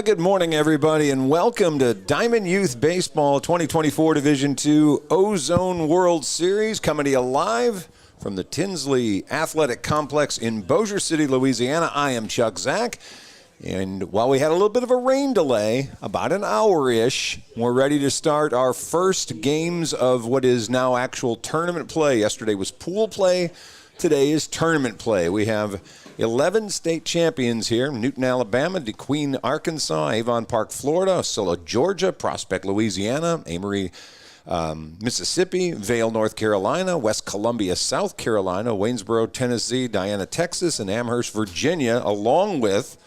Good morning, everybody, and welcome to Diamond Youth Baseball 2024 Division II Ozone World Series, coming to you live from the Tinsley Athletic Complex in Bossier City, Louisiana. I am Chuck Zach, and while we had a little bit of a rain delay, about an hour-ish, we're ready to start our first games of what is now actual tournament play. Yesterday was pool play. Today is tournament play. We have 11 state champions here: Newton, Alabama; DeQueen, Arkansas; Avon Park, Florida; Ocilla, Georgia; Prospect, Louisiana; Amory, Mississippi; Vail, North Carolina; West Columbia, South Carolina; Waynesboro, Tennessee; Diana, Texas; and Amherst, Virginia, along with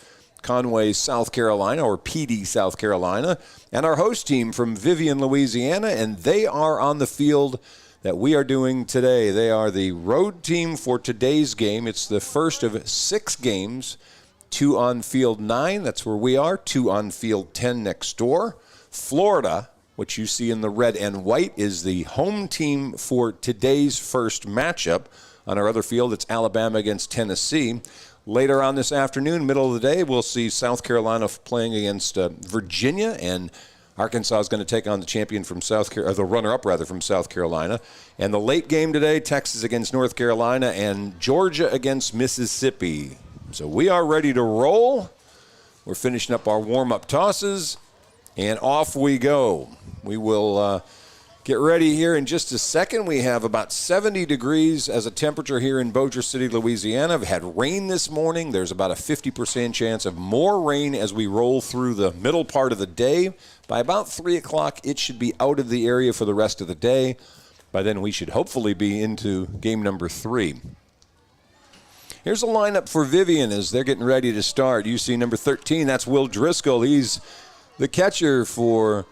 Conway, South Carolina, or PD, South Carolina, and our host team from Vivian, Louisiana, and they are on the field that we are doing today. They are the road team for today's game. It's the first of 6 games, 2 on field 9, that's where we are, 2 on field 10 next door. Florida, which you see in the red and white, is the home team for today's first matchup. On our other field, it's Alabama against Tennessee. Later on this afternoon, middle of the day, we'll see South Carolina playing against Virginia, and Arkansas is going to take on the champion from the runner-up from South Carolina. And the late game today, Texas against North Carolina and Georgia against Mississippi. So we are ready to roll. We're finishing up our warm-up tosses, and off we go. We will get ready here in just a second. We have about 70 degrees as a temperature here in Bossier City, Louisiana. We've had rain this morning. There's about a 50% chance of more rain as we roll through the middle part of the day. By about 3 o'clock, it should be out of the area for the rest of the day. By then, we should hopefully be into game number 3. Here's a lineup for Vivian as they're getting ready to start. You see number 13, that's Will Driscoll. He's the catcher for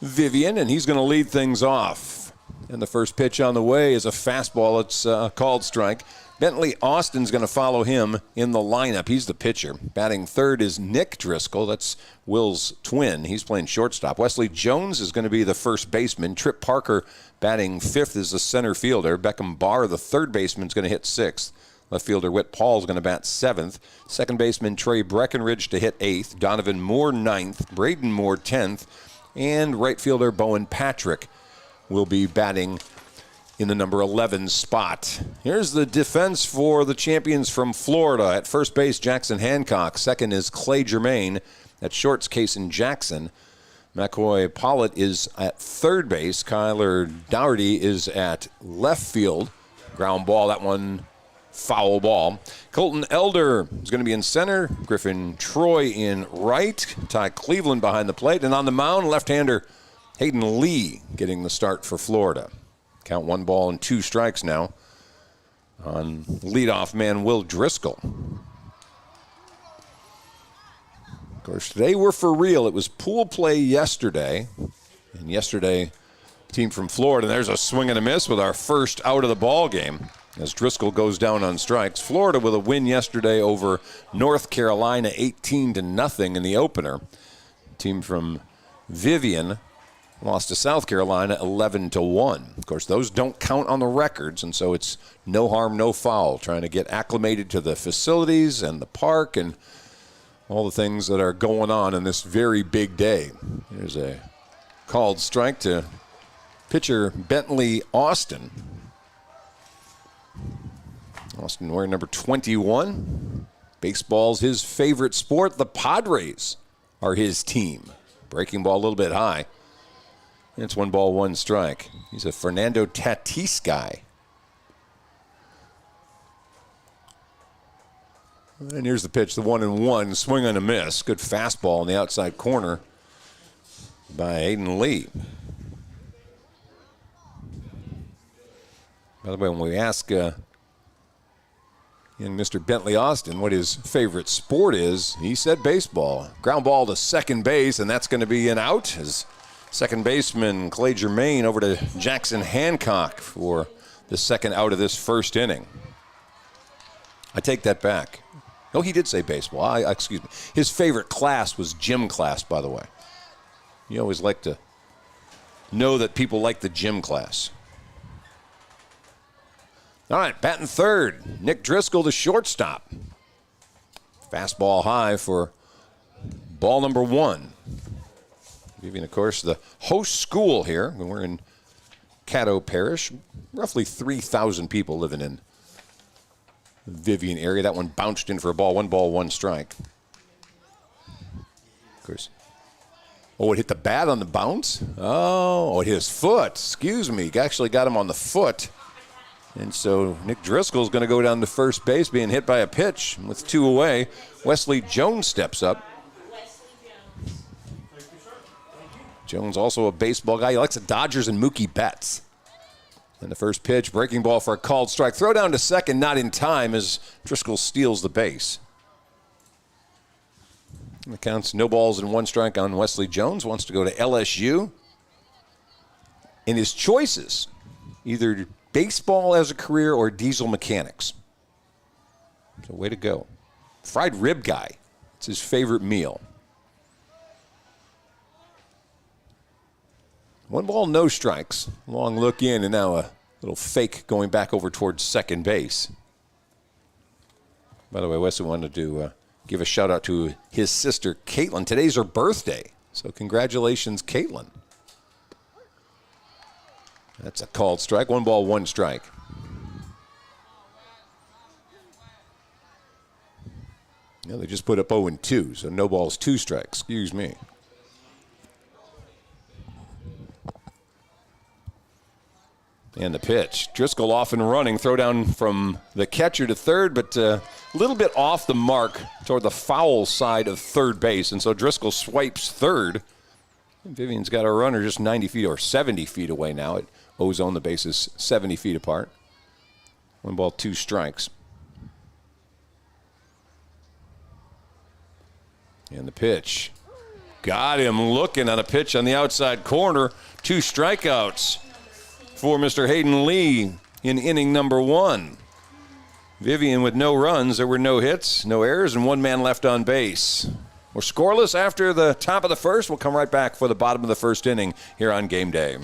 Vivian, and he's going to lead things off. And the first pitch on the way is a fastball. It's a called strike. Bentley Austin's going to follow him in the lineup. He's the pitcher. Batting third is Nick Driscoll. That's Will's twin. He's playing shortstop. Wesley Jones is going to be the first baseman. Trip Parker batting fifth is the center fielder. Beckham Barr, the third baseman, is going to hit sixth. Left fielder Whit Paul is going to bat seventh. Second baseman Trey Breckenridge to hit eighth. Donovan Moore ninth. Braden Moore 10th. And right fielder Bowen Patrick will be batting in the number 11 spot. Here's the defense for the champions from Florida. At first base, Jackson Hancock. Second is Clay Germain. At shorts, Kason Jackson. McCoy Pollitt is at third base. Kyler Dougherty is at left field. Ground ball, that one foul ball. Colton Elder is going to be in center. Griffin Troy in right. Ty Cleveland behind the plate. And on the mound, left-hander Hayden Lee getting the start for Florida. Count 1 ball and 2 strikes now on leadoff man Will Driscoll. Of course, today we're for real. It was pool play yesterday. And yesterday, team from Florida, and there's a swing and a miss with our first out of the ball game as Driscoll goes down on strikes. Florida with a win yesterday over North Carolina 18-0 in the opener. Team from Vivian lost to South Carolina 11-1. Of course, those don't count on the records, and so it's no harm, no foul, trying to get acclimated to the facilities and the park and all the things that are going on in this very big day. There's a called strike to pitcher Bentley Austin. Austin wearing number 21. Baseball's his favorite sport. The Padres are his team. Breaking ball a little bit high. It's 1 ball, 1 strike. He's a Fernando Tatis guy. And here's the pitch, the 1-1, swing and a miss. Good fastball in the outside corner by Hayden Lee. By the way, when we ask Mr. Bentley Austin what his favorite sport is, he said baseball. Ground ball to second base, and that's going to be an out as second baseman Clay Germain over to Jackson Hancock for the second out of this first inning. I take that back. Oh, he did say baseball. Excuse me. His favorite class was gym class, by the way. You always like to know that people like the gym class. All right, batting third, Nick Driscoll, the shortstop. Fastball high for Ball number 1. Vivian, of course, the host school here. We're in Caddo Parish. Roughly 3,000 people living in the Vivian area. That one bounced in for a ball. 1 ball, 1 strike. Of course. Oh, it hit the bat on the bounce? Oh, it hit his foot. Excuse me. Actually got him on the foot. And so Nick Driscoll's going to go down to first base, being hit by a pitch. With 2 away, Wesley Jones steps up. Jones also a baseball guy. He likes the Dodgers and Mookie Betts. And the first pitch, breaking ball for a called strike. Throw down to second, not in time as Driscoll steals the base. And the count's no balls and 1 strike on Wesley Jones. Wants to go to LSU. And his choices, either baseball as a career or diesel mechanics. So way to go. Fried rib guy. It's his favorite meal. 1 ball, no strikes. Long look in, and now a little fake going back over towards second base. By the way, Wesley wanted to give a shout out to his sister, Caitlin. Today's her birthday, so congratulations, Caitlin. That's a called strike. 1 ball, 1 strike. Yeah, they just put up 0-2, so no balls, 2 strikes. Excuse me. And the pitch. Driscoll off and running. Throw down from the catcher to third, but a little bit off the mark toward the foul side of third base. And so Driscoll swipes third. And Vivian's got a runner just 90 feet or 70 feet away now. At Ozone, the base is 70 feet apart. 1 ball, 2 strikes. And the pitch. Got him looking on a pitch on the outside corner. 2 strikeouts for Mr. Hayden Lee in inning number 1. Vivian with no runs. There were no hits, no errors, and 1 man left on base. We're scoreless after the top of the first. We'll come right back for the bottom of the first inning here on Game Day.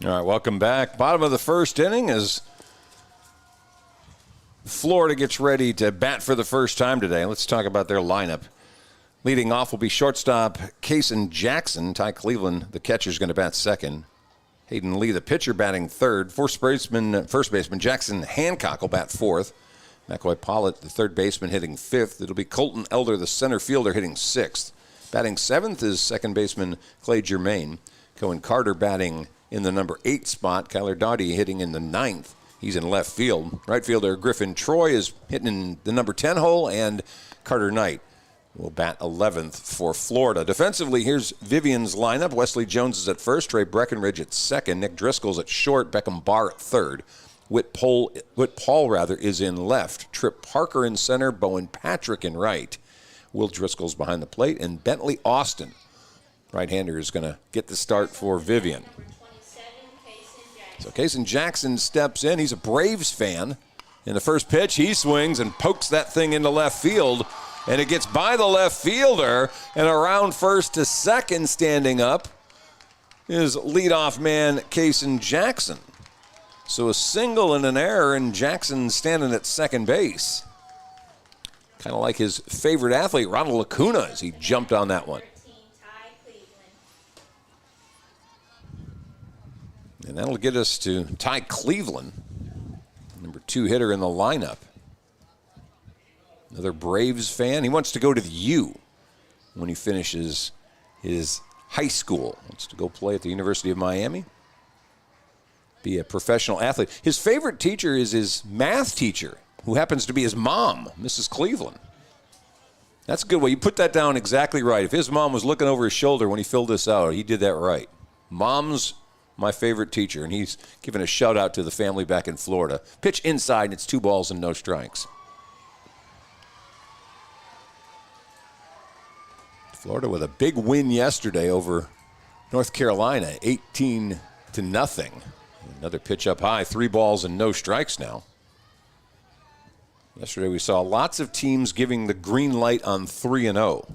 All right, welcome back. Bottom of the first inning as Florida gets ready to bat for the first time today. Let's talk about their lineup. Leading off will be shortstop Kason Jackson. Ty Cleveland, the catcher, is going to bat second. Hayden Lee, the pitcher, batting third. First baseman Jackson Hancock will bat fourth. McCoy Pollitt, the third baseman, hitting fifth. It'll be Colton Elder, the center fielder, hitting sixth. Batting seventh is second baseman Clay Germain. Cohen Carter batting in the number 8 spot. Kyler Dottie hitting in the 9th. He's in left field. Right fielder Griffin Troy is hitting in the number 10 hole, and Carter Knight will bat 11th for Florida. Defensively, here's Vivian's lineup. Wesley Jones is at first, Trey Breckenridge at second, Nick Driscoll's at short, Beckham Barr at third. Whit Paul is in left, Trip Parker in center, Bowen Patrick in right. Will Driscoll's behind the plate, and Bentley Austin, right-hander, is going to get the start for Vivian. So Kason Jackson steps in. He's a Braves fan. In the first pitch, he swings and pokes that thing into left field, and it gets by the left fielder, and around first to second standing up is leadoff man Kason Jackson. So a single and an error, and Jackson standing at second base. Kind of like his favorite athlete, Ronald Acuna, as he jumped on that one. And that'll get us to Ty Cleveland, number 2 hitter in the lineup. Another Braves fan. He wants to go to the U when he finishes his high school. Wants to go play at the University of Miami, be a professional athlete. His favorite teacher is his math teacher, who happens to be his mom, Mrs. Cleveland. That's a good way. You put that down exactly right. If his mom was looking over his shoulder when he filled this out, he did that right. Mom's my favorite teacher, and he's giving a shout-out to the family back in Florida. Pitch inside, and it's 2 balls and no strikes. Florida with a big win yesterday over North Carolina, 18-0. Another pitch up high, 3 balls and no strikes now. Yesterday we saw lots of teams giving the green light on 3-0.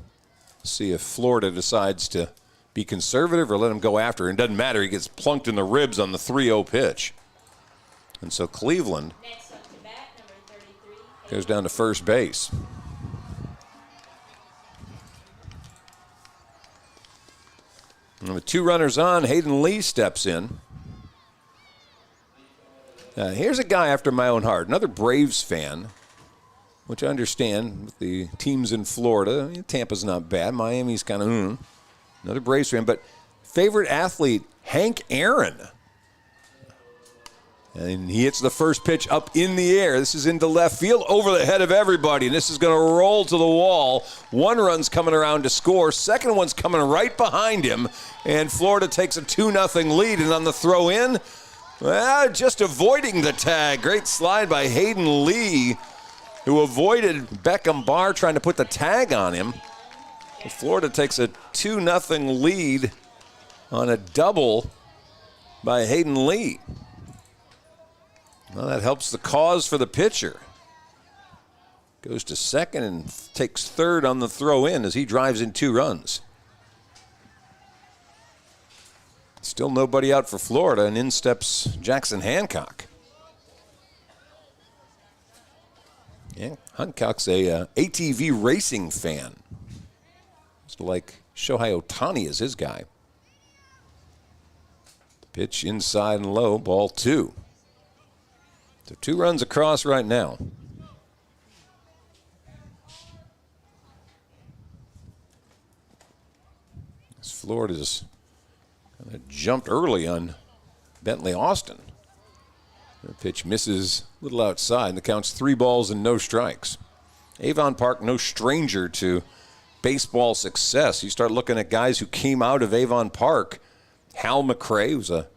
See if Florida decides to be conservative or let him go after. It doesn't matter. He gets plunked in the ribs on the 3-0 pitch. And so Cleveland goes down to first base. And with 2 runners on, Hayden Lee steps in. Here's a guy after my own heart, another Braves fan, which I understand with the teams in Florida. Tampa's not bad. Miami's kind of another Braves fan. But favorite athlete, Hank Aaron. And he hits the first pitch up in the air. This is into left field over the head of everybody. And this is going to roll to the wall. 1 run's coming around to score. Second one's coming right behind him. And Florida takes a 2-0 lead. And on the throw in, just avoiding the tag. Great slide by Hayden Lee, who avoided Beckham Barr trying to put the tag on him. Florida takes a 2-0 lead on a double by Hayden Lee. Well, that helps the cause for the pitcher. Goes to second and takes third on the throw in as he drives in 2 runs. Still nobody out for Florida, and in steps Jackson Hancock. Yeah, Hancock's a ATV racing fan. Just like Shohei Ohtani is his guy. Pitch inside and low, ball 2. So 2 runs across right now. As Florida's kind of jumped early on Bentley Austin. The pitch misses a little outside, and the count's 3 balls and no strikes. Avon Park, no stranger to baseball success. You start looking at guys who came out of Avon Park. Hal McRae, who's a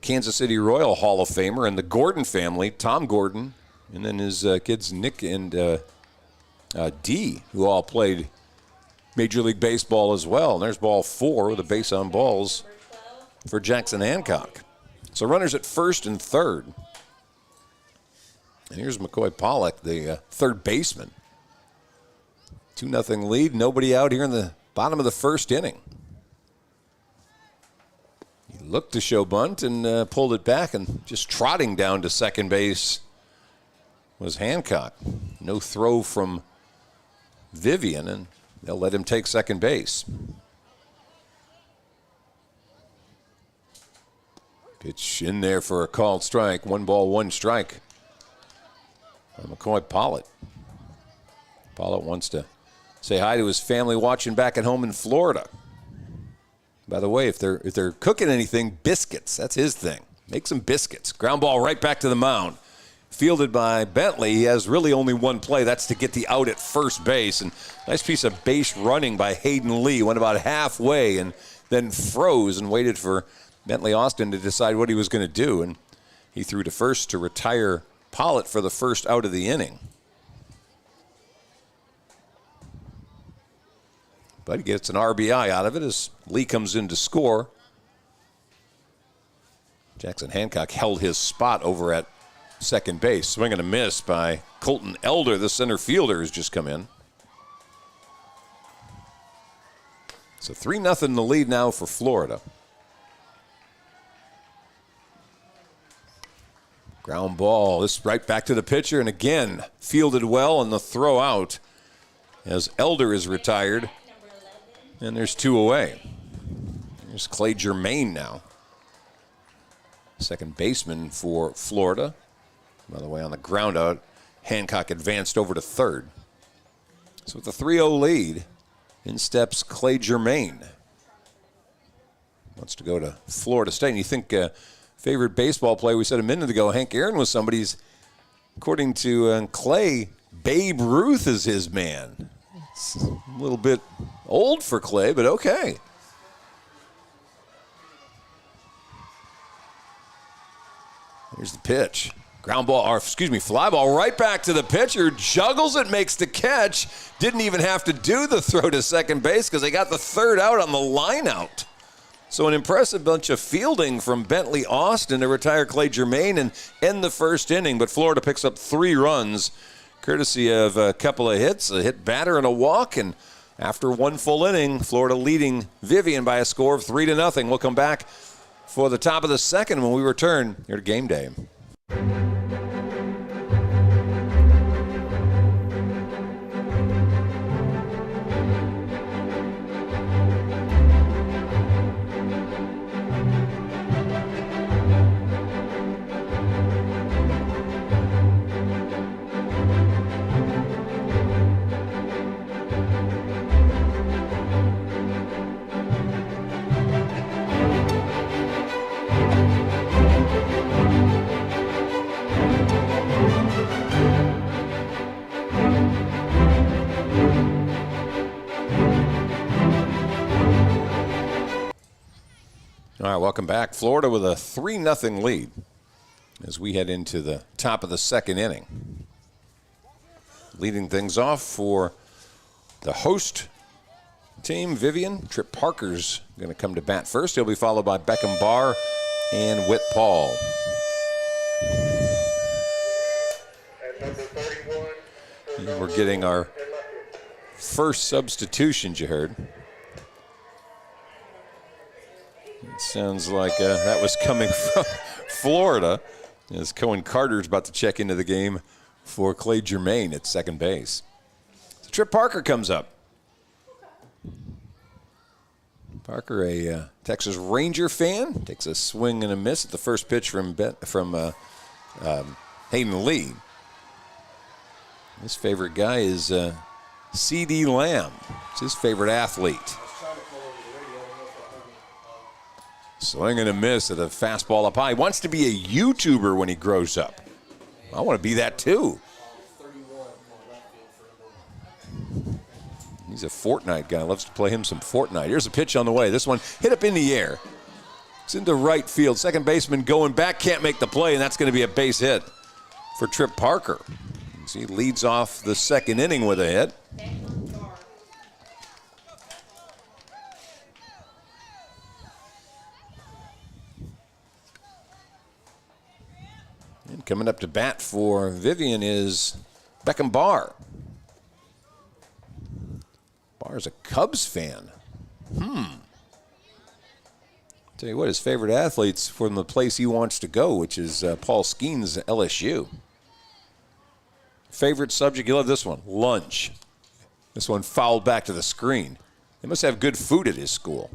Kansas City Royal Hall of Famer, and the Gordon family, Tom Gordon, and then his kids Nick and Dee, who all played Major League Baseball as well. And there's ball 4 with a base on balls for Jackson Hancock. So runners at first and third. And here's McCoy Pollock, the third baseman. 2-0 lead, nobody out here in the bottom of the first inning. He looked to show bunt and pulled it back, and just trotting down to second base was Hancock. No throw from Vivian, and they'll let him take second base. Pitch in there for a called strike. 1 ball, 1 strike. McCoy Pollitt. Pollitt wants to say hi to his family watching back at home in Florida. By the way, if they're cooking anything, biscuits. That's his thing. Make some biscuits. Ground ball right back to the mound. Fielded by Bentley. He has really only 1 play. That's to get the out at first base. And nice piece of base running by Hayden Lee. Went about halfway and then froze and waited for Bentley Austin to decide what he was going to do. And he threw to first to retire Pollitt for the first out of the inning. But he gets an RBI out of it as Lee comes in to score. Jackson Hancock held his spot over at second base. Swing and a miss by Colton Elder, the center fielder, has just come in. So 3-0 the lead now for Florida. Ground ball. This right back to the pitcher, and again fielded well on the throw out as Elder is retired. And there's 2 away. There's Clay Germain now. Second baseman for Florida. By the way, on the ground out, Hancock advanced over to third. So with a 3-0 lead, in steps Clay Germain. Wants to go to Florida State. And you think favorite baseball player, we said a minute ago, Hank Aaron was somebody's, according to Clay, Babe Ruth is his man. It's a little bit old for Clay, but okay. Here's the pitch. Ground ball, or excuse me, fly ball right back to the pitcher. Juggles it, makes the catch. Didn't even have to do the throw to second base because they got the third out on the line out. So an impressive bunch of fielding from Bentley Austin to retire Clay Germain and end the first inning. But Florida picks up 3 runs, courtesy of a couple of hits, a hit batter and a walk. And after 1 full inning, Florida leading Vivian by a score of 3-0. We'll come back for the top of the second when we return here to Game Day. All right, welcome back. Florida with a 3-0 lead as we head into the top of the second inning. Leading things off for the host team, Vivian. Trip Parker's going to come to bat first. He'll be followed by Beckham Barr and Whit Paul. We're getting our first substitutions, you heard. It sounds like that was coming from Florida, as Cohen Carter's about to check into the game for Clay Germain at second base. So Trip Parker comes up. Parker, a Texas Ranger fan, takes a swing and a miss at the first pitch from Hayden Lee. His favorite guy is C.D. Lamb. It's his favorite athlete. Swing and a miss at a fastball up high. He wants to be a YouTuber when he grows up. I want to be that too. He's a Fortnite guy. Loves to play him some Fortnite. Here's a pitch on the way. This one hit up in the air. It's into right field. Second baseman going back, can't make the play, and that's going to be a base hit for Trip Parker. He leads off the second inning with a hit. And coming up to bat for Vivian is Beckham Barr. Barr's a Cubs fan. Tell you what, his favorite athlete's from the place he wants to go, which is Paul Skeen's LSU. Favorite subject, you love this one, lunch. This one fouled back to the screen. They must have good food at his school.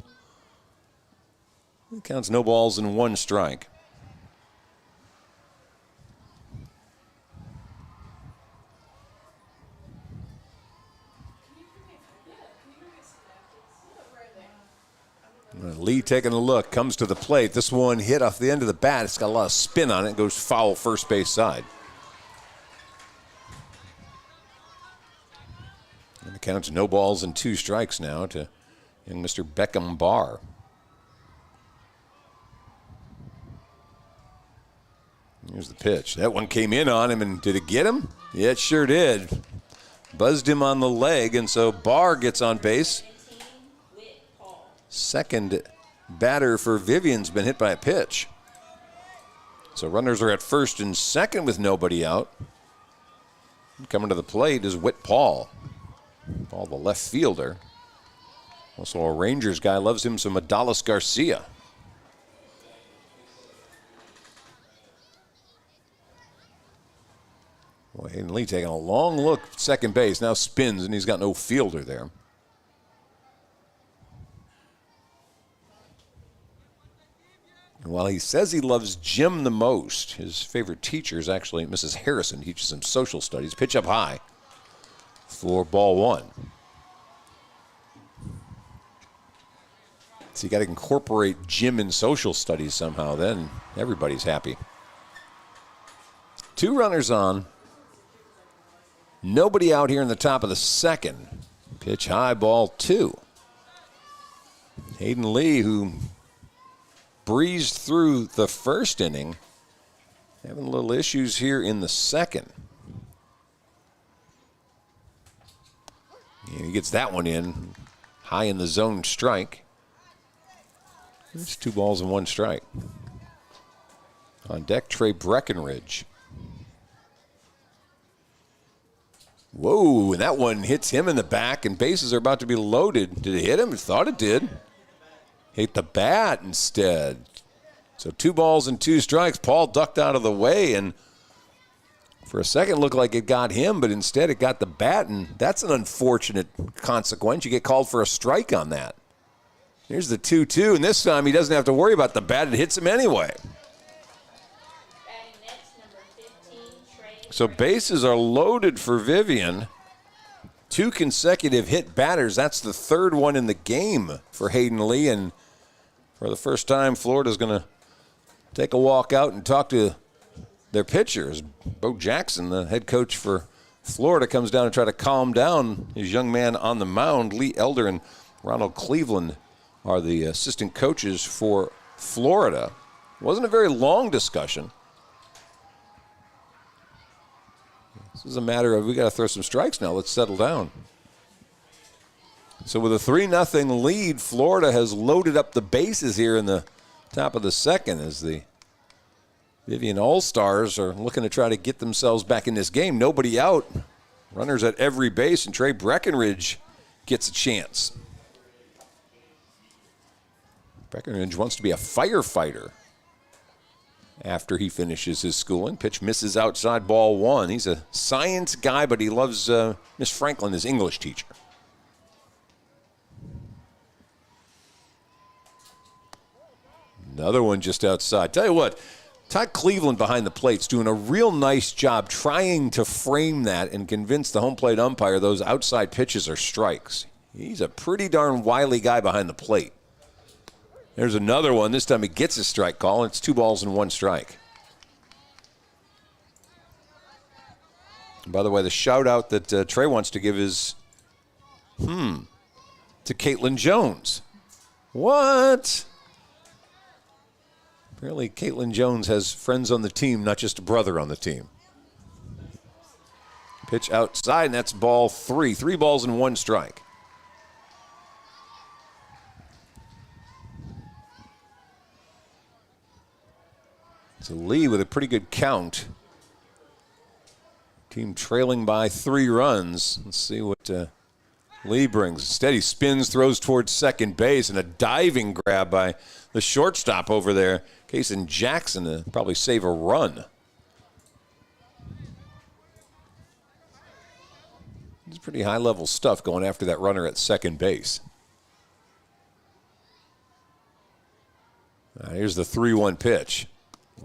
He counts no balls and 1 strike. Lee taking a look, comes to the plate. This one hit off the end of the bat. It's got a lot of spin on it. It goes foul first base side. And the count's no balls and 2 strikes now to young Mr. Beckham Barr. Here's the pitch. That one came in on him, and did it get him? Yeah, it sure did. Buzzed him on the leg, and so Barr gets on base. Second batter for Vivian's been hit by a pitch. So runners are at first and second with nobody out. Coming to the plate is Whit Paul. Paul, the left fielder. Also a Rangers guy, loves him some Adalis Garcia. Well, Hayden Lee taking a long look at second base. Now spins, and he's got no fielder there. And while he says he loves Jim the most, his favorite teacher is actually Mrs. Harrison. Teaches him social studies. Pitch up high for ball 1. So you got to incorporate Jim in social studies somehow. Then everybody's happy. 2 runners on. Nobody out here in the top of the second. Pitch high, ball 2. Hayden Lee, who breezed through the first inning, having little issues here in the second. And he gets that one in, high in the zone strike. It's 2 balls and 1 strike. On deck, Trey Breckenridge. Whoa, and that one hits him in the back, and bases are about to be loaded. Did it hit him? I thought it did. Hit the bat instead. So 2 balls and 2 strikes. Paul ducked out of the way, and for a second looked like it got him, but instead it got the bat, and that's an unfortunate consequence. You get called for a strike on that. Here's the 2-2, and this time he doesn't have to worry about the bat. It hits him anyway. So bases are loaded for Vivian. 2 consecutive hit batters. That's the 3rd one in the game for Hayden Lee, and for the first time, Florida's going to take a walk out and talk to their pitchers. Bo Jackson, the head coach for Florida, comes down and try to calm down his young man on the mound. Lee Elder and Ronald Cleveland are the assistant coaches for Florida. It wasn't a very long discussion. This is a matter of we got to throw some strikes now. Let's settle down. So with a 3-0 lead, Florida has loaded up the bases here in the top of the second as the Vivian All-Stars are looking to try to get themselves back in this game. Nobody out. Runners at every base, and Trey Breckenridge gets a chance. Breckenridge wants to be a firefighter after he finishes his schooling. Pitch misses outside, ball 1. He's a science guy, but he loves Miss Franklin, his English teacher. Another one just outside. Tell you what, Todd Cleveland behind the plate's doing a real nice job trying to frame that and convince the home plate umpire those outside pitches are strikes. He's a pretty darn wily guy behind the plate. There's another one. This time he gets a strike call, and it's 2 balls and 1 strike. And by the way, the shout out that Trey wants to give is, to Caitlin Jones. What? Apparently Caitlin Jones has friends on the team, not just a brother on the team. Pitch outside, and that's ball 3. 3 balls and 1 strike. So Lee with a pretty good count. Team trailing by 3 runs. Let's see what Lee brings. Instead, he spins, throws towards second base, and a diving grab by the shortstop over there, Kason Jackson, to probably save a run. It's pretty high-level stuff going after that runner at second base. Here's the 3-1 pitch.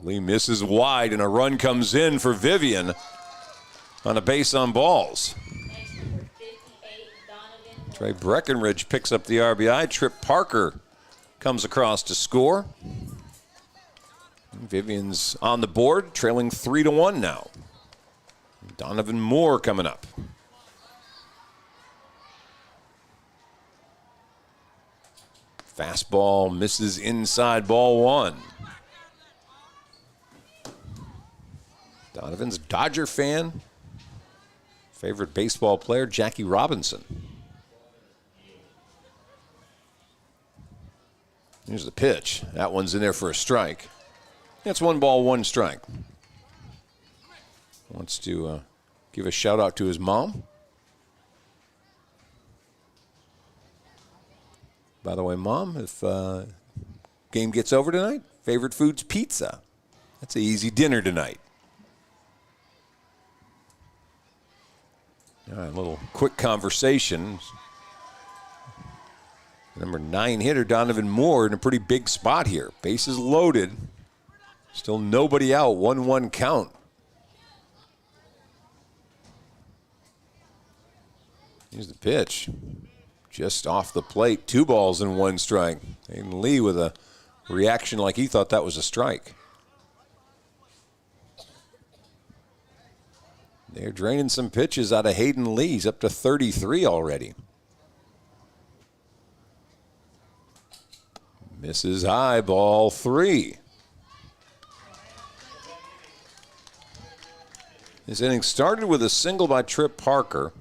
Lee misses wide, and a run comes in for Vivian on a base on balls. Trey Breckenridge picks up the RBI. Trip Parker comes across to score. Vivian's on the board, trailing 3-1 now. Donovan Moore coming up. Fastball misses inside, ball 1. Donovan's a Dodger fan. Favorite baseball player, Jackie Robinson. Here's the pitch. That one's in there for a strike. That's 1 ball, 1 strike. Wants to give a shout out to his mom. By the way, Mom, if game gets over tonight, favorite food's pizza. That's an easy dinner tonight. All right, a little quick conversation. Number 9 hitter, Donovan Moore, in a pretty big spot here. Bases loaded. Still nobody out. 1-1 count. Here's the pitch. Just off the plate. 2 balls and 1 strike. And Lee with a reaction like he thought that was a strike. They're draining some pitches out of Hayden Lee. He's up to 33 already. Misses high, ball 3. This inning started with a single by Trip Parker.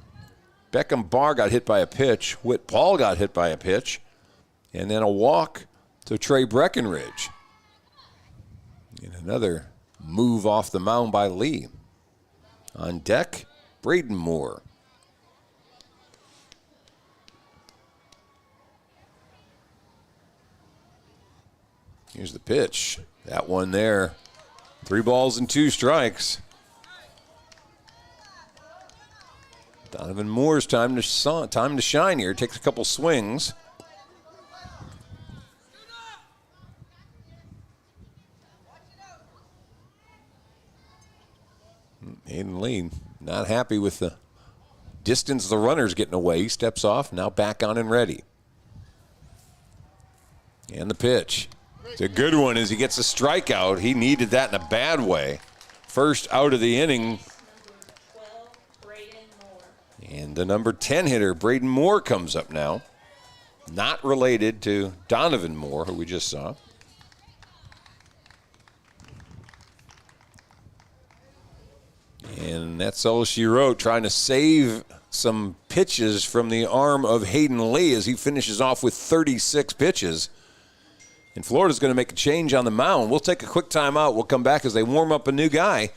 Beckham Barr got hit by a pitch. Whit Paul got hit by a pitch. And then a walk to Trey Breckenridge. And another move off the mound by Lee. On deck, Braden Moore. Here's the pitch. That one there. 3 balls and 2 strikes. Donovan Moore's time to shine here. Takes a couple swings. Hayden Lee not happy with the distance the runner's getting away. He steps off, now back on and ready. And the pitch. It's a good one as he gets a strikeout. He needed that in a bad way. First out of the inning. And the number 10 hitter, Braden Moore, comes up now. Not related to Donovan Moore, who we just saw. And that's all she wrote, trying to save some pitches from the arm of Hayden Lee as he finishes off with 36 pitches. And Florida's going to make a change on the mound. We'll take a quick timeout. We'll come back as they warm up a new guy.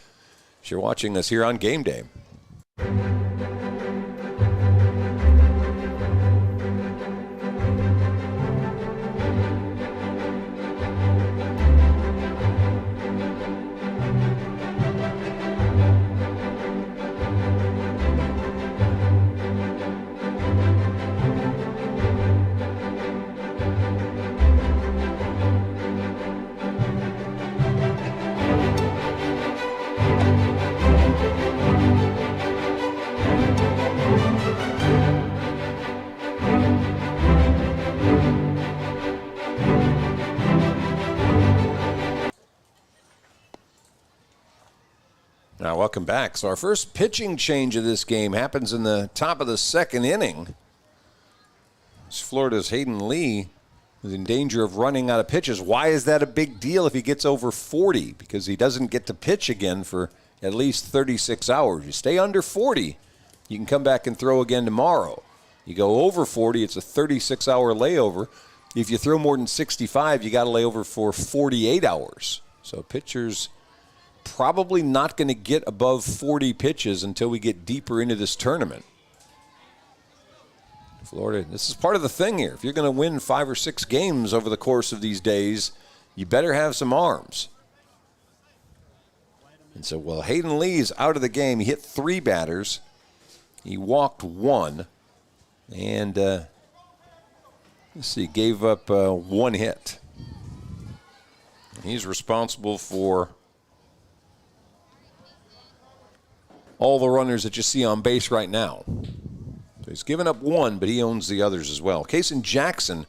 If you're watching us here on Game Day. Now, welcome back. So our first pitching change of this game happens in the top of the second inning. Florida's Hayden Lee is in danger of running out of pitches. Why is that a big deal if he gets over 40? Because he doesn't get to pitch again for at least 36 hours. You stay under 40, you can come back and throw again tomorrow. You go over 40, it's a 36-hour layover. If you throw more than 65, you got to lay over for 48 hours. So pitchers probably not going to get above 40 pitches until we get deeper into this tournament. Florida, this is part of the thing here. If you're going to win 5 or 6 games over the course of these days, you better have some arms. And so, well, Hayden Lee's out of the game. He hit 3 batters. He walked 1. And, let's see, gave up 1 hit. He's responsible for all the runners that you see on base right now. So he's given up 1, but he owns the others as well. Kason Jackson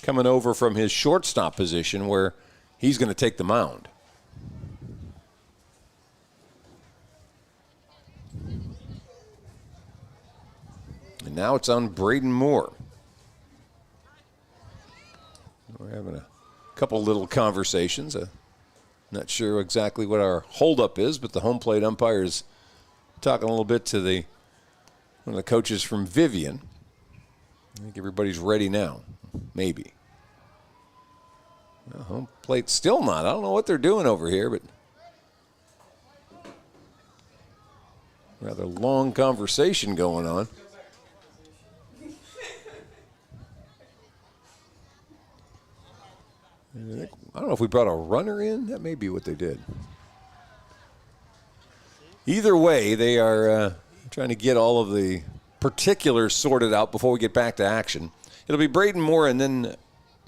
coming over from his shortstop position where he's going to take the mound. And now it's on Braden Moore. We're having a couple little conversations. Not sure exactly what our holdup is, but the home plate umpire is talking a little bit to one of the coaches from Vivian. I think everybody's ready now. Maybe. Well, home plate still not. I don't know what they're doing over here, but rather long conversation going on. I don't know if we brought a runner in. That may be what they did. Either way, they are trying to get all of the particulars sorted out before we get back to action. It'll be Braden Moore and then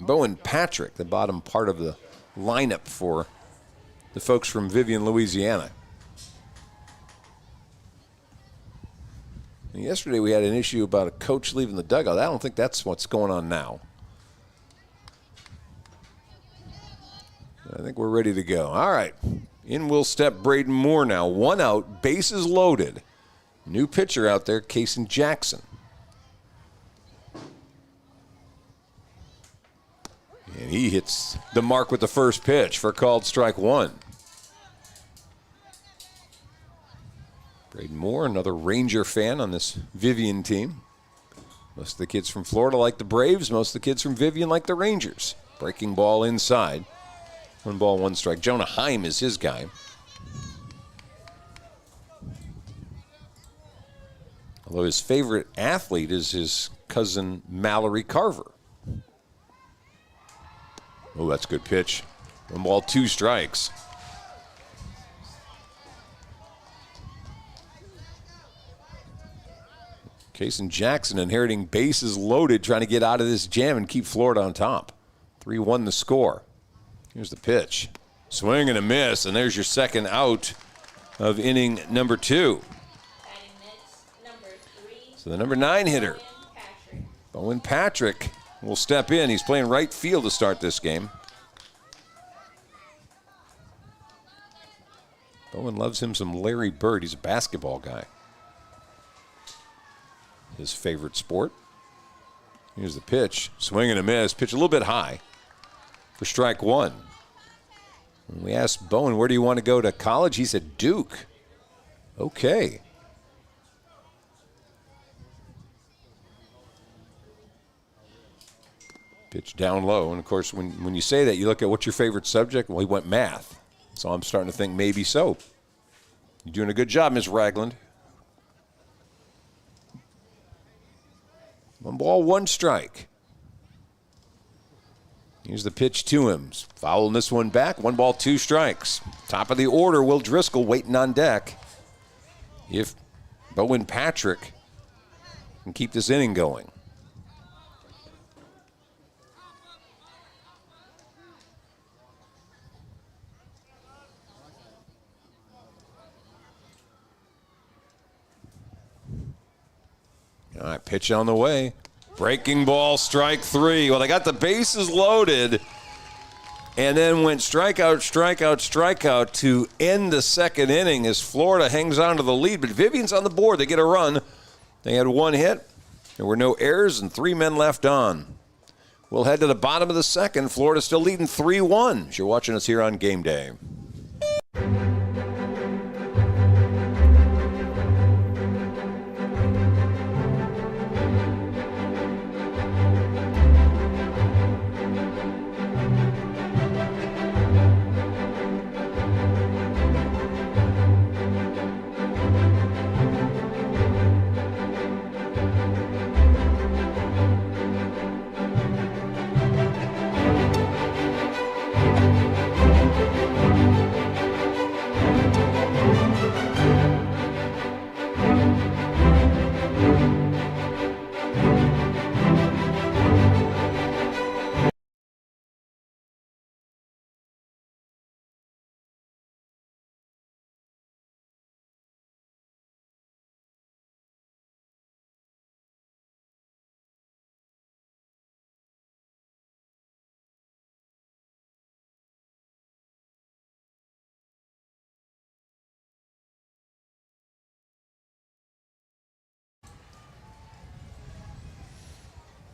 Bowen Patrick, the bottom part of the lineup for the folks from Vivian, Louisiana. And yesterday we had an issue about a coach leaving the dugout. I don't think that's what's going on now. I think we're ready to go. All right. In will step Braden Moore now. 1 out, bases loaded. New pitcher out there, Kason Jackson. And he hits the mark with the first pitch for called strike 1. Braden Moore, another Ranger fan on this Vivian team. Most of the kids from Florida like the Braves. Most of the kids from Vivian like the Rangers. Breaking ball inside. 1 ball, 1 strike. Jonah Heim is his guy. Although his favorite athlete is his cousin Mallory Carver. Oh, that's a good pitch. 1 ball, 2 strikes. Kason Jackson inheriting bases loaded, trying to get out of this jam and keep Florida on top. 3-1 the score. Here's the pitch. Swing and a miss, and there's your second out of inning number 2. So the number 9 hitter, Bowen Patrick, will step in. He's playing right field to start this game. Bowen loves him some Larry Bird. He's a basketball guy. His favorite sport. Here's the pitch. Swing and a miss. Pitch a little bit high for strike 1. When we asked Bowen, where do you want to go to college? He said, Duke. Okay. Pitch down low. And, of course, when you say that, you look at what's your favorite subject. Well, he went math. So I'm starting to think maybe so. You're doing a good job, Ms. Ragland. 1 ball, 1 strike. Here's the pitch to him. Fouling this one back. 1 ball, 2 strikes. Top of the order, Will Driscoll waiting on deck. If Bowen Patrick can keep this inning going. All right, pitch on the way. Breaking ball, strike 3. Well, they got the bases loaded and then went strikeout, strikeout, strikeout to end the second inning as Florida hangs on to the lead. But Vivian's on the board. They get a run. They had 1 hit. There were no errors and 3 men left on. We'll head to the bottom of the second. Florida still leading 3-1 as you're watching us here on Game Day.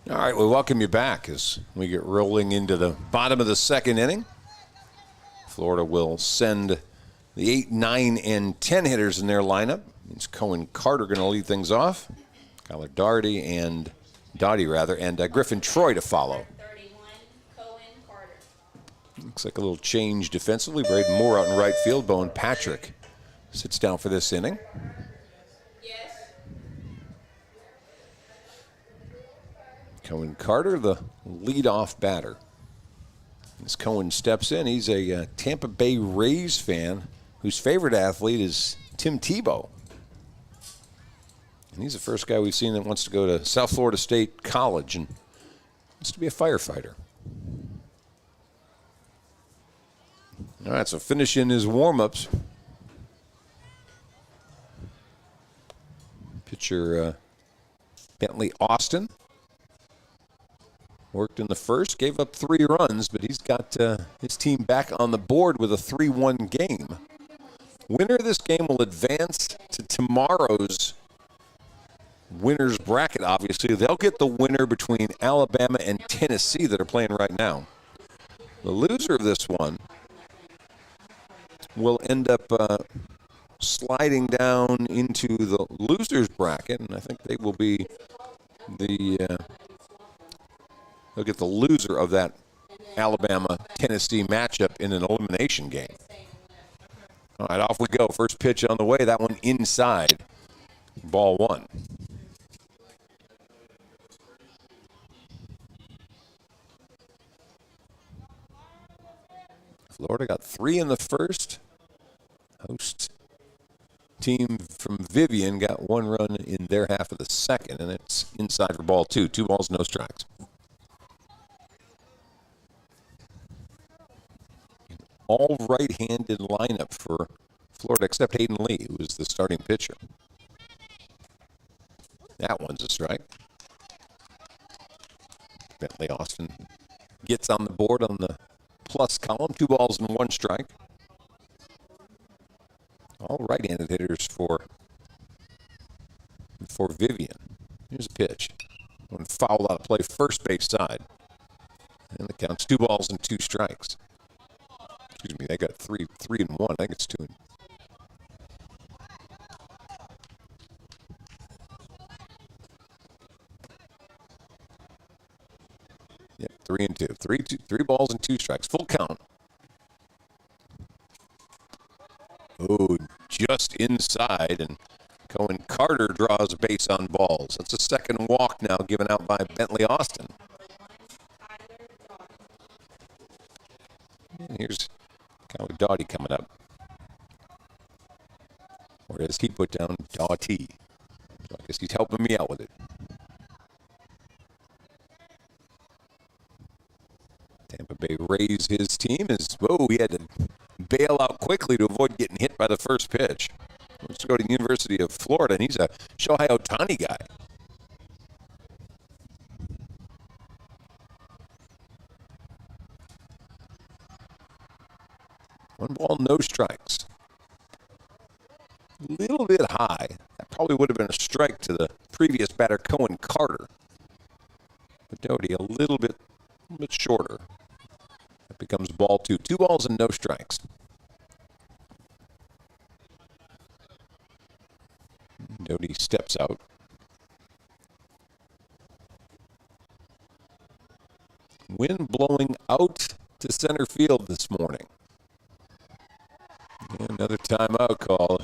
All right, we welcome you back as we get rolling into the bottom of the second inning. Florida will send the 8, 9, and 10 hitters in their lineup. It's Cohen Carter going to lead things off. Kyler Doughty and Griffin Troy to follow. 31, Cohen Carter. Looks like a little change defensively. Braden Moore out in right field. Bowen Patrick sits down for this inning. Cohen Carter, the leadoff batter. As Cohen steps in, he's a Tampa Bay Rays fan whose favorite athlete is Tim Tebow. And he's the first guy we've seen that wants to go to South Florida State College and wants to be a firefighter. All right, so finishing his warm-ups. Pitcher Bentley Austin. Worked in the first, gave up 3 runs, but he's got his team back on the board with a 3-1 game. Winner of this game will advance to tomorrow's winner's bracket, obviously. They'll get the winner between Alabama and Tennessee that are playing right now. The loser of this one will end up sliding down into the losers bracket, and I think they will be they'll get the loser of that Alabama-Tennessee matchup in an elimination game. All right, off we go. First pitch on the way. That one inside. Ball one. Florida got 3 in the first. Host team from Vivian got 1 run in their half of the second, and it's inside for ball 2. 2 balls, no strikes. All right-handed lineup for Florida, except Hayden Lee, who is the starting pitcher. That one's a strike. Bentley Austin gets on the board on the plus column. 2 balls and 1 strike. All right-handed hitters for Vivian. Here's a pitch. One foul out of play, first base side. And the count's 2 balls and 2 strikes. Excuse me, they got 3 and 1. I think it's 2 and... Yeah, 3 and 2. 3 balls and 2 strikes. Full count. Oh, just inside, and Cohen Carter draws a base on balls. That's a second walk now given out by Bentley Austin. And here's Kyler Doughty coming up. Or does he put down Doughty? So I guess he's helping me out with it. Tampa Bay Rays, his team is, he had to bail out quickly to avoid getting hit by the first pitch. Let's go to the University of Florida, and he's a Shohei Ohtani guy. One ball, no strikes. A little bit high. That probably would have been a strike to the previous batter, Cohen Carter. But Doughty a little bit shorter. That becomes ball 2. 2 balls and no strikes. Doughty steps out. Wind blowing out to center field this morning. And another timeout call.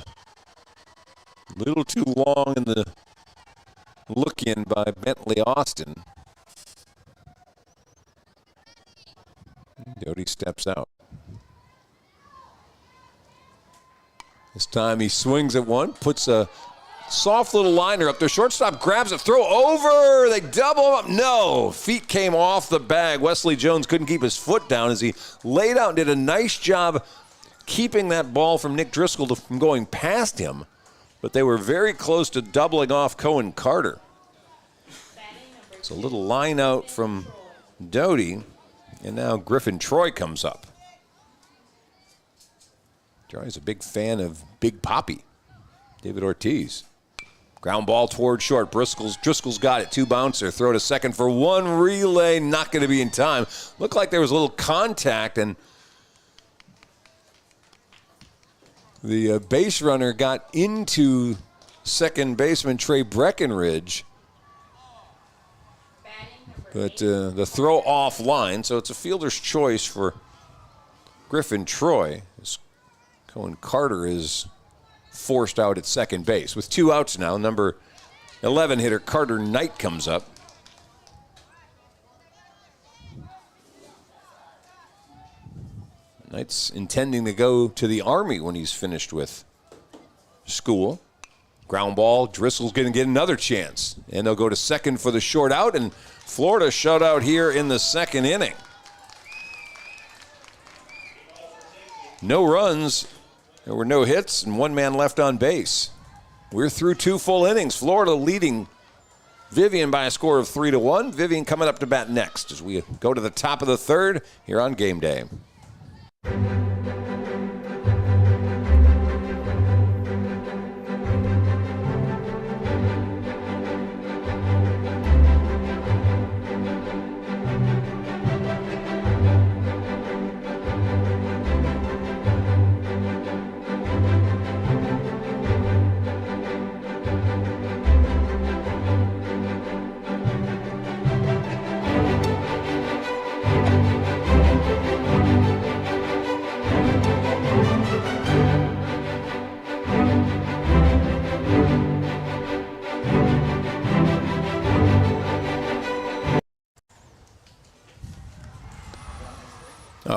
A little too long in the look-in by Bentley Austin. Doughty steps out. This time he swings at one, puts a soft little liner up there. Shortstop grabs it, throw over. They double him up. No, feet came off the bag. Wesley Jones couldn't keep his foot down as he laid out and did a nice job keeping that ball from Nick Driscoll from going past him. But they were very close to doubling off Cohen Carter. It's a little line out from Doughty. And now Griffin Troy comes up. Troy's a big fan of Big Papi, David Ortiz. Ground ball toward short. Driscoll's got it. 2 bouncer. Throw to second for 1 relay. Not going to be in time. Looked like there was a little contact, and the base runner got into second baseman Trey Breckenridge. But the throw offline, so it's a fielder's choice for Griffin Troy. Cohen Carter is forced out at second base. With 2 outs now, number 11 hitter Carter Knight comes up. Knight's intending to go to the Army when he's finished with school. Ground ball, Driscoll's going to get another chance. And they'll go to second for the short out, and Florida shut out here in the second inning. No runs, there were no hits, and 1 man left on base. We're through 2 full innings. Florida leading Vivian by a score of 3-1. Vivian coming up to bat next as we go to the top of the third here on Game Day.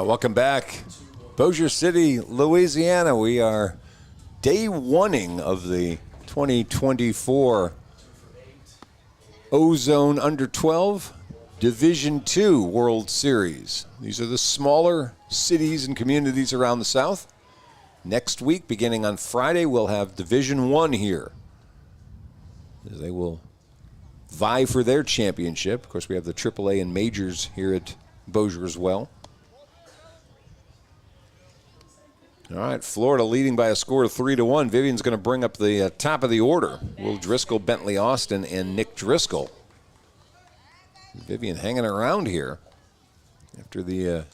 Welcome back. Bossier City, Louisiana. We are day oneing of the 2024 Ozone Under 12 Division II World Series. These are the smaller cities and communities around the South. Next week, beginning on Friday, we'll have Division I here. They will vie for their championship. Of course, we have the AAA and majors here at Bossier as well. All right, Florida leading by a score of 3-1. Vivian's going to bring up the top of the order. Will Driscoll, Bentley Austin, and Nick Driscoll. Vivian hanging around here after the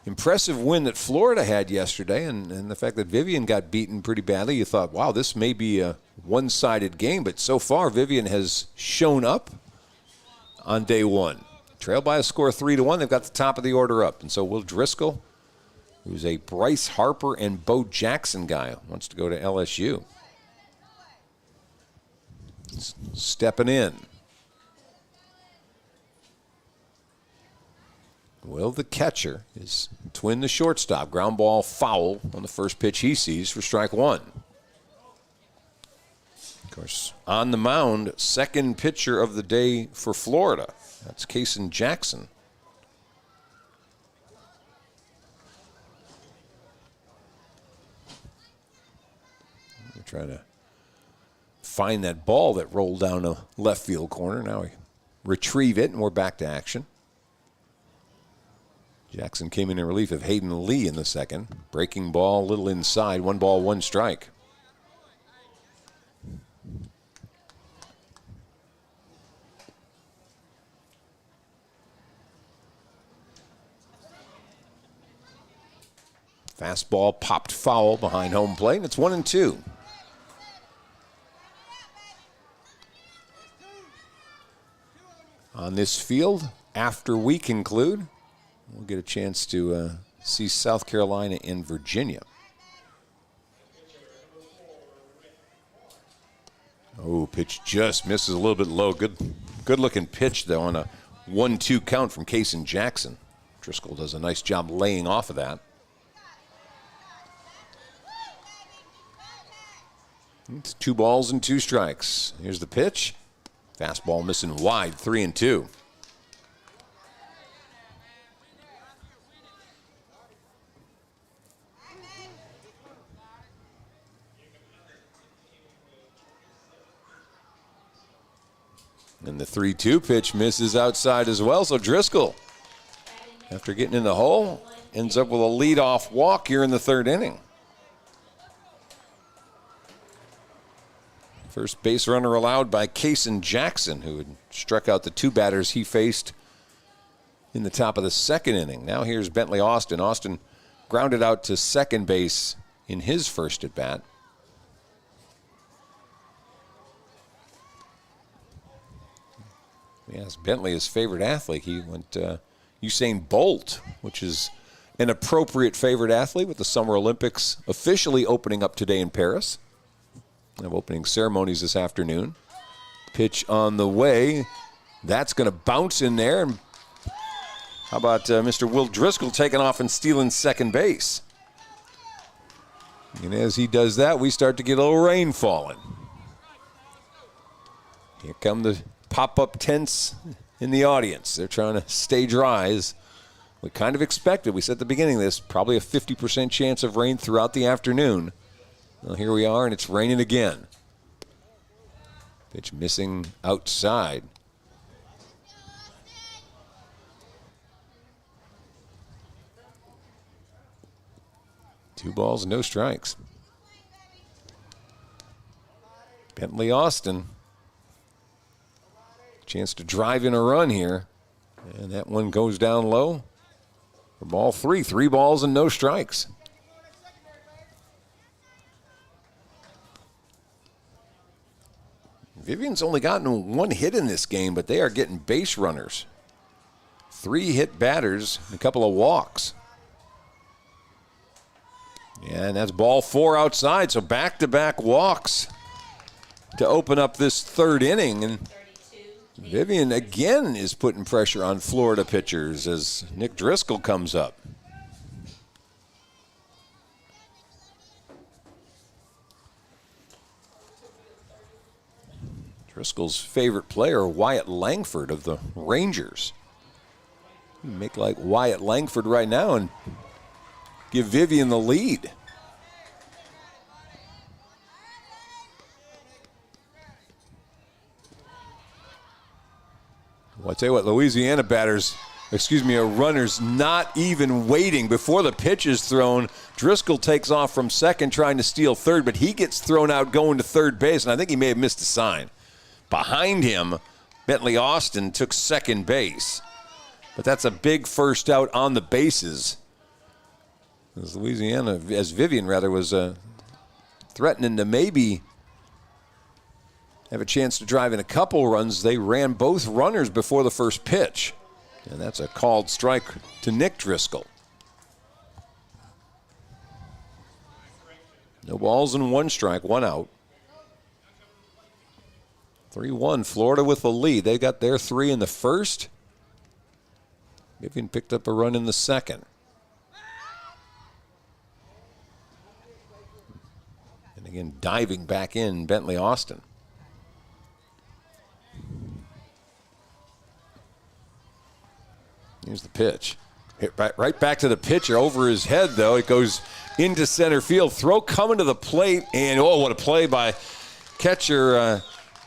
impressive win that Florida had yesterday, and the fact that Vivian got beaten pretty badly. You thought, wow, this may be a one-sided game, but so far Vivian has shown up on day one. Trailed by a score of 3-1. They've got the top of the order up, and so Will Driscoll, who's a Bryce Harper and Bo Jackson guy, wants to go to LSU. Stepping in. Will, the catcher, is Twin, the shortstop. Ground ball foul on the first pitch he sees for strike one. Of course, on the mound, second pitcher of the day for Florida. That's Kason Jackson. We're trying to find that ball that rolled down the left field corner. Now we retrieve it, and we're back to action. Jackson came in relief of Hayden Lee in the second. Breaking ball, a little inside. 1 ball, 1 strike. Fastball popped foul behind home plate, and it's 1-2. On this field, after we conclude, we'll get a chance to see South Carolina and Virginia. Oh, pitch just misses a little bit low. Good looking pitch, though, on a 1-2 count from Kason Jackson. Driscoll does a nice job laying off of that. It's 2 balls and 2 strikes. Here's the pitch. Fastball missing wide, 3-2. And the 3-2 pitch misses outside as well. So Driscoll, after getting in the hole, ends up with a leadoff walk here in the third inning. First base runner allowed by Kason Jackson, who had struck out the 2 batters he faced in the top of the second inning. Now here's Bentley Austin. Austin grounded out to second base in his first at bat. We asked Bentley his favorite athlete. He went Usain Bolt, which is an appropriate favorite athlete with the Summer Olympics officially opening up today in Paris. We have opening ceremonies this afternoon. Pitch on the way. That's going to bounce in there. And how about Mr. Will Driscoll taking off and stealing second base? And as he does that, we start to get a little rain falling. Here come the pop-up tents in the audience. They're trying to stay dry, as we kind of expected. We said at the beginning of this, probably a 50% chance of rain throughout the afternoon. Well, here we are, and it's raining again. Pitch missing outside. Two balls, no strikes. Bentley Austin. Chance to drive in a run here. And that one goes down low for ball 3. 3 balls and no strikes. Vivian's only gotten 1 hit in this game, but they are getting base runners. 3 hit batters, a couple of walks. Yeah, and that's ball 4 outside, so back-to-back walks to open up this third inning. And Vivian again is putting pressure on Florida pitchers as Nick Driscoll comes up. Driscoll's favorite player, Wyatt Langford of the Rangers. Make like Wyatt Langford right now and give Vivian the lead. Well, I tell you what, Louisiana runners not even waiting before the pitch is thrown. Driscoll takes off from second trying to steal third, but he gets thrown out going to third base, and I think he may have missed a sign. Behind him, Bentley Austin took second base. But that's a big first out on the bases. As Vivian was threatening to maybe have a chance to drive in a couple runs. They ran both runners before the first pitch. And that's a called strike to Nick Driscoll. No balls and 1 strike, 1 out. 3-1, Florida with the lead. They got their 3 in the first. Vivian picked up a run in the second. And again, diving back in, Bentley Austin. Here's the pitch. Hit right back to the pitcher over his head, though. It goes into center field. Throw coming to the plate, and oh, what a play by catcher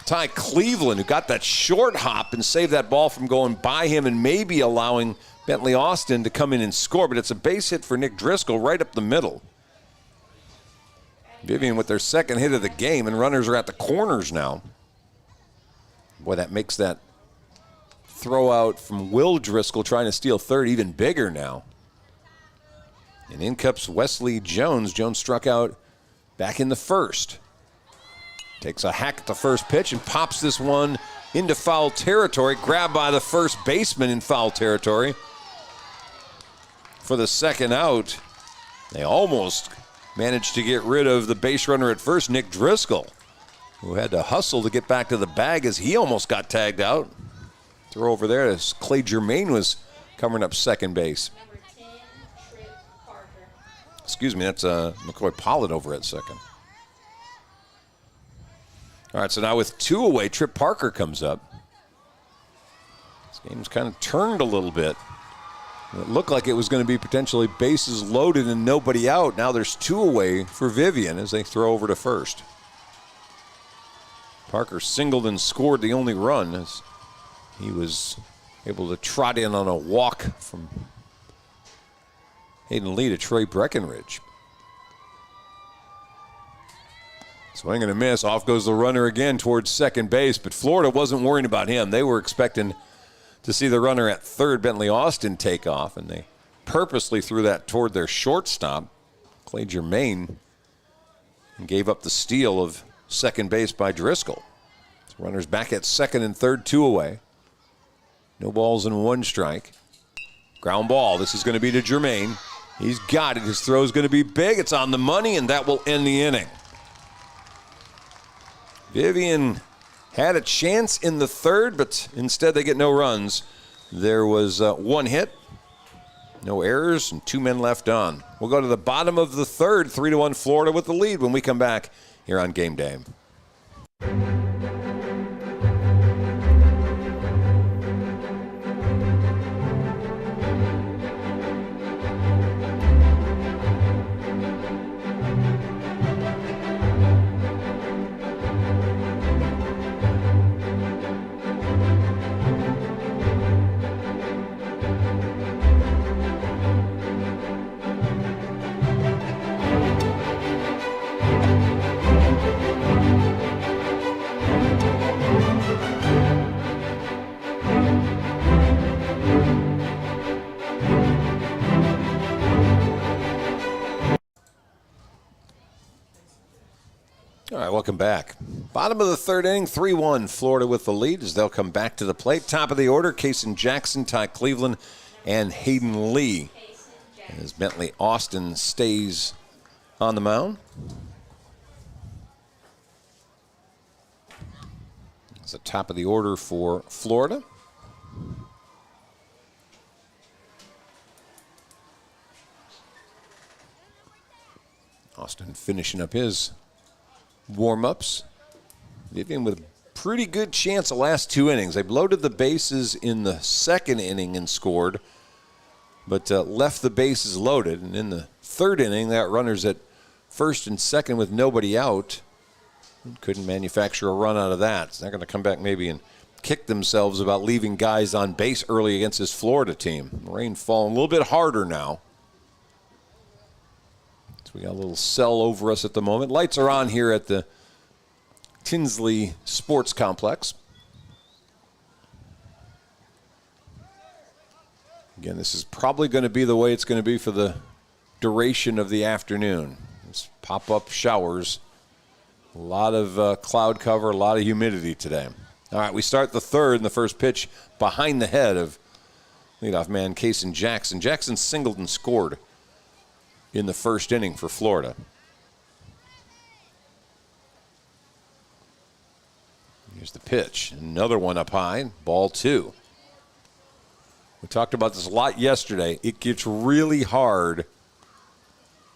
Ty Cleveland, who got that short hop and saved that ball from going by him and maybe allowing Bentley Austin to come in and score. But it's a base hit for Nick Driscoll right up the middle. Vivian with their second hit of the game, and runners are at the corners now. Boy, that makes that throw out from Will Driscoll trying to steal third even bigger now. And in comes Wesley Jones. Jones struck out back in the first. Takes a hack at the first pitch and pops this one into foul territory. Grabbed by the first baseman in foul territory. For the second out, they almost managed to get rid of the base runner at first, Nick Driscoll, who had to hustle to get back to the bag as he almost got tagged out. Throw over there as Clay Germain was covering up second base. Number 10, Trip Parker. Excuse me, that's McCoy Pollard over at second. All right, so now with 2 away, Trip Parker comes up. This game's kind of turned a little bit. It looked like it was going to be potentially bases loaded and nobody out. Now there's 2 away for Vivian as they throw over to first. Parker singled and scored the only run as he was able to trot in on a walk from Hayden Lee to Trey Breckenridge. Swing and a miss. Off goes the runner again towards second base, but Florida wasn't worrying about him. They were expecting to see the runner at third, Bentley Austin, take off, and they purposely threw that toward their shortstop, Clay Germain, and gave up the steal of second base by Driscoll. So runners back at second and third, 2 away. No balls and 1 strike. Ground ball. This is going to be to Germain. He's got it. His throw is going to be big. It's on the money, and that will end the inning. Vivian had a chance in the third, but instead they get no runs. There was 1 hit, no errors, and 2 men left on. We'll go to the bottom of the third, 3-1 Florida with the lead when we come back here on Game Day. All right, welcome back. Bottom of the third inning, 3-1, Florida with the lead as they'll come back to the plate. Top of the order, Kason Jackson, Ty Cleveland, and Hayden Lee. As Bentley Austin stays on the mound. It's the top of the order for Florida. Austin finishing up his warm-ups. Vivian with pretty good chance the last 2 innings. They've loaded the bases in the second inning and scored, but left the bases loaded. And in the third inning, that runners at first and second with nobody out. Couldn't manufacture a run out of that. So they're going to come back maybe and kick themselves about leaving guys on base early against this Florida team. Rain falling a little bit harder now. So we got a little cell over us at the moment. Lights are on here at the Tinsley Sports Complex. Again, this is probably going to be the way it's going to be for the duration of the afternoon. Just pop-up showers. A lot of cloud cover, a lot of humidity today. All right, we start the third, and the first pitch behind the head of leadoff man Kason Jackson. Jackson singled and scored in the first inning for Florida. Here's the pitch. Another one up high, ball 2. We talked about this a lot yesterday. It gets really hard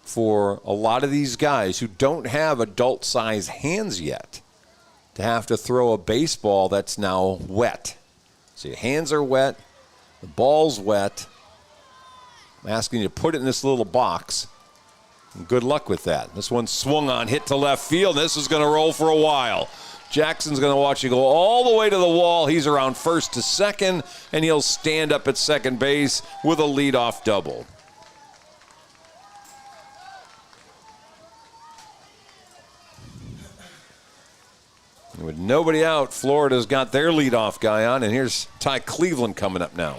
for a lot of these guys who don't have adult-sized hands yet to have to throw a baseball that's now wet. So your hands are wet, the ball's wet. I'm asking you to put it in this little box. And good luck with that. This one swung on, hit to left field. This is going to roll for a while. Jackson's going to watch it go all the way to the wall. He's around first to second, and he'll stand up at second base with a leadoff double. With nobody out, Florida's got their leadoff guy on, and here's Ty Cleveland coming up now.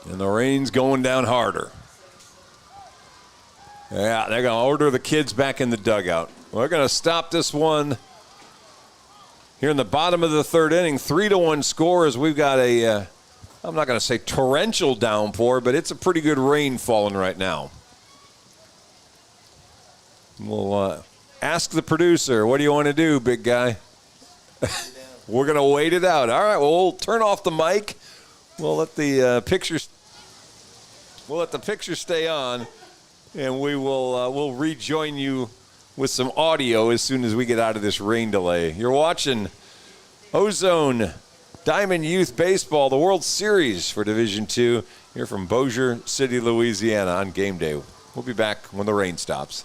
And the rain's going down harder. Yeah, they're going to order the kids back in the dugout. We're going to stop this one here in the bottom of the third inning. 3-1 score as we've got a, I'm not going to say torrential downpour, but it's a pretty good rain falling right now. We'll ask the producer, what do you want to do, big guy? We're going to wait it out. All right, well, we'll turn off the mic. We'll let the pictures stay on, and we'll rejoin you with some audio as soon as we get out of this rain delay. You're watching Ozone Diamond Youth Baseball, the World Series for Division II, here from Bossier City, Louisiana on game day. We'll be back when the rain stops.